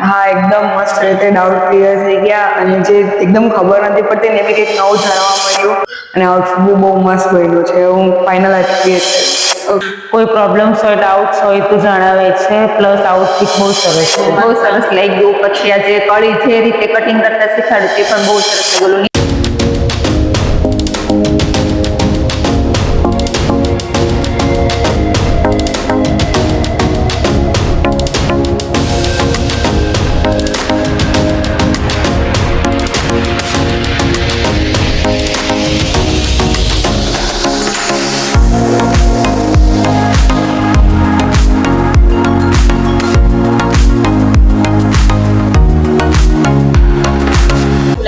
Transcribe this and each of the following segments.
હા, એકદમ મસ્ત રીતે ડાઉટ ક્લિયર થઈ ગયા અને જે એકદમ ખબર નથી પડતી ને એ બી કંઈક નવું જાણવા મળ્યું અને આઉટફિટ બી બહુ મસ્ત બન્યું છે. હું ફાઇનલ એપ્રિશિએટ કરીશ. કોઈ પ્રોબ્લેમ્સ હોય ડાઉટ્સ હોય તો જણાવે છે. પ્લસ આઉટફિટ બહુ સરસ છે. બહુ સરસ લાગ્યું. પછી આ જે કળી જે રીતે કટિંગ કરતા શીખવાડ્યું તે પણ બહુ સરસ લાગ્યું.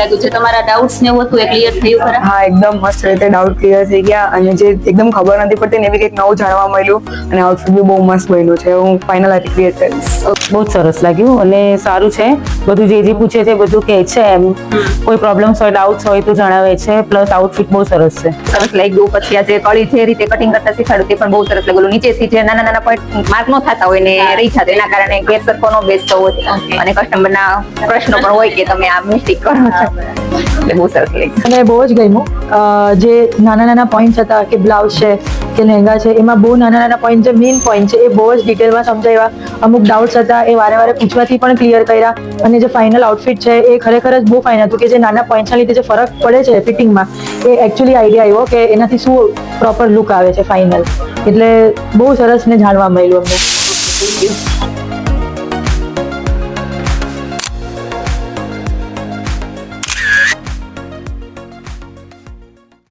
લાગ્યું છે તમારા ડાઉટ્સ ને એવું હતું એ ક્લિયર થયું ખરા? હા, એકદમ મસ્ત રીતે ડાઉટ ક્લિયર થઈ ગયા અને જે એકદમ ખબર નથી પડતી ને એ બી કંઈક નવું જાણવા મળ્યું અને આઉટફિટ બી બહુ મસ્ત બન્યું છે. હું ફાઇનલ એપ્રિશિએટ કરીશ. બહુ જ સરસ લાગ્યું અને સારું છે. બધું જે પૂછે છે બધું કહે છે. એમ કોઈ પ્રોબ્લેમ્સ હોય ડાઉટ્સ હોય તો જણાવે છે. પ્લસ આઉટફિટ બહુ સરસ છે. સરસ લાગ્યું. પછી આ જે કળી જે રીતે કટિંગ કરતા શીખવાડ્યું તે પણ બહુ સરસ લાગ્યું. નીચેથી જે નાના નાના પોઈન્ટ માર્ક ન થતા હોય ને રહી જતા એના કારણે ગેર સરખો ન બેસતો હોય અને કસ્ટમરના પ્રશ્નો પણ હોય કે તમે આ મિસ્ટેક કરો છો. એટલે બહુ સરસ લાગ્યું. મને બહુ જ ગમ્યું. જે નાના નાના પોઈન્ટ હતા કે બ્લાઉઝ છે કે લહેંગા છે એમાં બહુ નાના નાના પોઈન્ટ જે મેઇન પોઈન્ટ છે એ બહુ જ ડિટેલમાં સમજાવ્યા. અમુક ડાઉટ્સ હતા એ વારે વારે પૂછવાથી પણ ક્લિયર કર્યા અને જે ફાઇનલ આઉટફિટ છે એ ખરેખર જ બહુ ફાઇન હતું કે જે નાના પોઈન્ટ્સના લીધે જે ફરક પડે છે ફિટિંગમાં એ એકચ્યુઅલી આઈડિયા આવ્યો કે એનાથી શું પ્રોપર લુક આવે છે ફાઇનલ. એટલે બહુ સરસ ને જાણવા મળ્યું અમને.